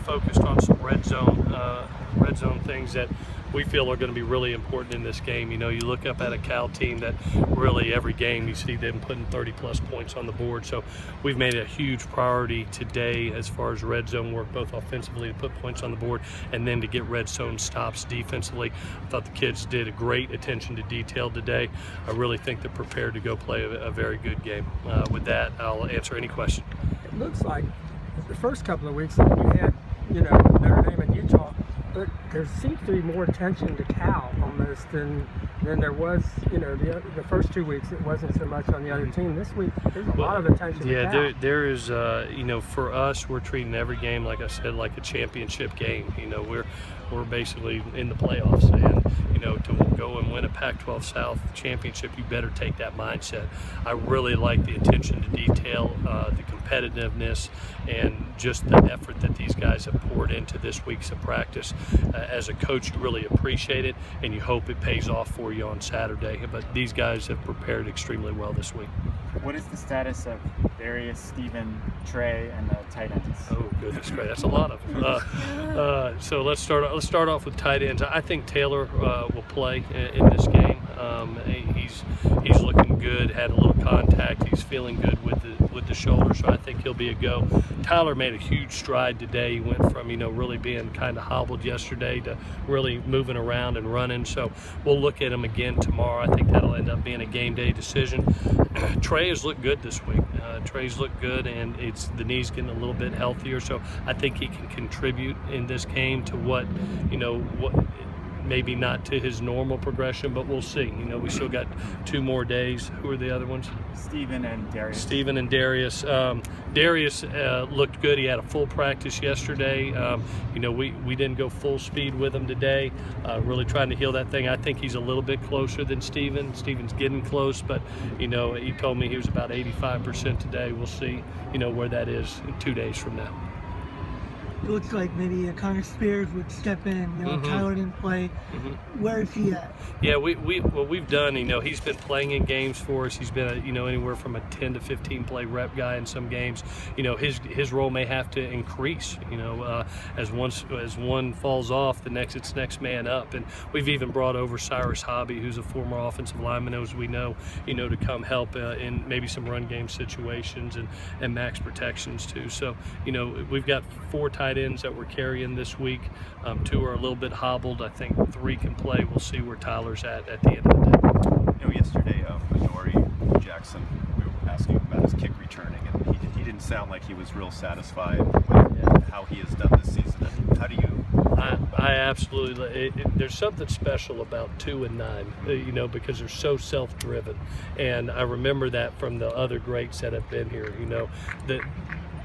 focused on some red zone things that we feel are going to be really important in this game. You know, you look up at a Cal team that really every game you see them putting 30-plus points on the board. So we've made a huge priority today as far as red zone work, both offensively to put points on the board and then to get red zone stops defensively. I thought the kids did a great attention to detail today. I really think they're prepared to go play a very good game. With that, I'll answer any question. It looks like the first couple of weeks that you had, Notre Dame and Utah, but there seems to be more attention to Cal almost than there was, the first 2 weeks. It wasn't so much on the other team. This week, there's a lot of attention to Cal. There is, for us, we're treating every game, like I said, like a championship game. We're basically in the playoffs, and to go and win a Pac-12 South championship, you better take that mindset. I really like the attention to detail, the competitiveness, and just the effort that these guys have poured into this week's of practice. As a coach, you really appreciate it, and you hope it pays off for you on Saturday. But these guys have prepared extremely well this week. What is the status of Darius, Steven, Trey, and the tight ends? Oh goodness, great! That's a lot of them. So let's start off with tight ends. I think Taylor will play in this game. He's looking good. Had a little contact. He's feeling good with the shoulder, so I think he'll be a go. Tyler made a huge stride today. He went from really being kind of hobbled yesterday to really moving around and running. So we'll look at him again tomorrow. I think that'll end up being a game day decision. Trey has looked good this week. Trey's looked good, and the knee's getting a little bit healthier. So I think he can contribute in this game to what maybe not to his normal progression, but we'll see. We still got 2 more days. Who are the other ones? Steven and Darius. Darius looked good. He had a full practice yesterday. We didn't go full speed with him today. Really trying to heal that thing. I think he's a little bit closer than Steven. Steven's getting close, but he told me he was about 85% today. We'll see, where that is 2 days from now. It looks like maybe Connor Spears would step in. Tyler didn't play. Where is he at? Yeah, what we've done, he's been playing in games for us. He's been anywhere from a 10 to 15 play rep guy in some games. His role may have to increase. As one falls off, it's next man up. And we've even brought over Cyrus Hobby, who's a former offensive lineman, as we know, to come help in maybe some run game situations and max protections too. So we've got 4 tight ends that we're carrying this week. 2 are a little bit hobbled. I think 3 can play. We'll see where Tyler's at the end of the day. Yesterday, Adoree Jackson, we were asking about his kick returning, and he didn't sound like he was real satisfied with how he has done this season. And how do you? I absolutely. There's something special about 2 and 9, because they're so self-driven, and I remember that from the other greats that have been here.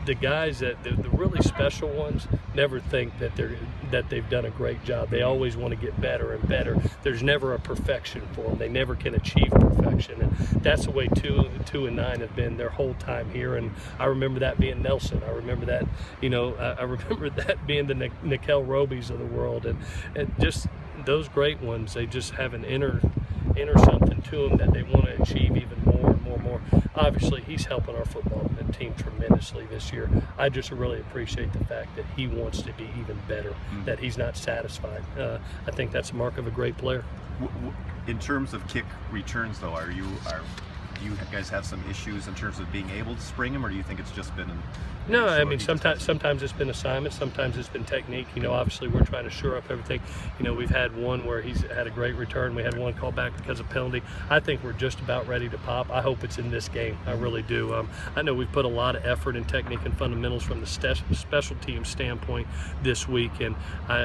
The guys the really special ones never think that they've done a great job. They always want to get better and better. There's never a perfection for them. They never can achieve perfection, and that's the way 2 and 9 have been their whole time here. And I remember that being Nelson. I remember that. I remember that being the Nickel Robies of the world, and just those great ones. They just have an inner something to them that they want to achieve even more and more. Obviously, he's helping our football team tremendously this year. I just really appreciate the fact that he wants to be even better, that he's not satisfied. I think that's a mark of a great player. In terms of kick returns, though, do you guys have some issues in terms of being able to spring him, or do you think it's just been No, I mean, sometimes it's been assignment, sometimes it's been technique. Obviously we're trying to shore up everything. We've had one where he's had a great return. We had one called back because of penalty. I think we're just about ready to pop. I hope it's in this game. I really do. I know we've put a lot of effort in technique and fundamentals from the special team standpoint this week, and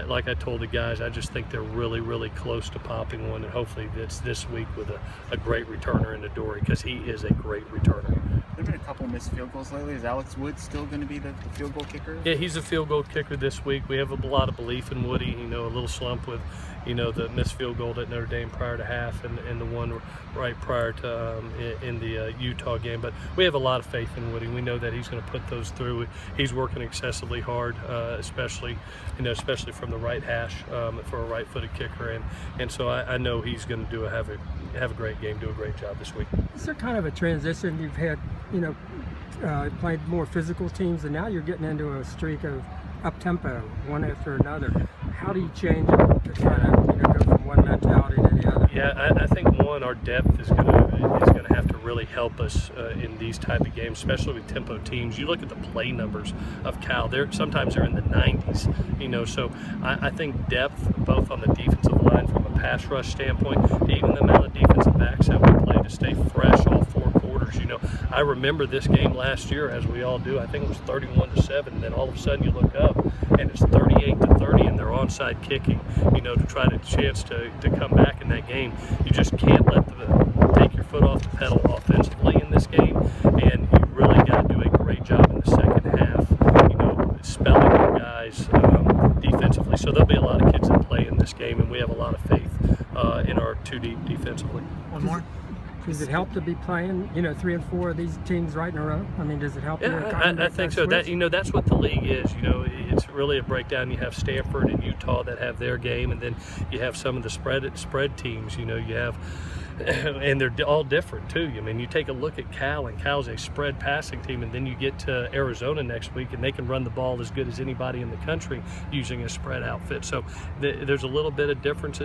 like I told the guys, I just think they're really, really close to popping one, and hopefully it's this week with a great returner in Adoree, because he is a great returner. There have been a couple missed field goals lately. Is Alex Wood still going to be the field goal kicker? Yeah, he's a field goal kicker this week. We have a lot of belief in Woody. A little slump with, the missed field goal at Notre Dame prior to half, and the one right prior to in the Utah game. But we have a lot of faith in Woody. We know that he's going to put those through. He's working excessively hard, especially from the right hash for a right-footed kicker, and so I know he's going to have a great game, do a great job this week. Is there kind of a transition? You've had played more physical teams, and now you're getting into a streak of up tempo, one after another. How do you change it to try to go from one mentality to the other? Yeah, I think one, our depth is gonna have to really help us in these type of games, especially with tempo teams. You look at the play numbers of Cal; sometimes they're in the 90s. So I think depth, both on the defensive line from a pass rush standpoint, even the amount of defensive backs that we play to stay fresh all 4 quarters. I remember this game last year, as we all do. I think it was 31-7. And then all of a sudden you look up and it's 38-30, and they're onside kicking. To try to chance to come back in that game. You just can't take your foot off the pedal offensively in this game, and you really got to do a great job in the second half. Spelling your guys defensively. So there'll be a lot of kids that play in this game, and we have a lot of faith in our 2 deep defensively. One more. Does it help to be playing, 3 and 4 of these teams right in a row? I mean, does it help you? Yeah, I think so. That that's what the league is. It's really a breakdown. You have Stanford and Utah that have their game, and then you have some of the spread teams. You have, and they're all different too. I mean, you take a look at Cal, and Cal's a spread passing team, and then you get to Arizona next week, and they can run the ball as good as anybody in the country using a spread outfit. So there's a little bit of differences.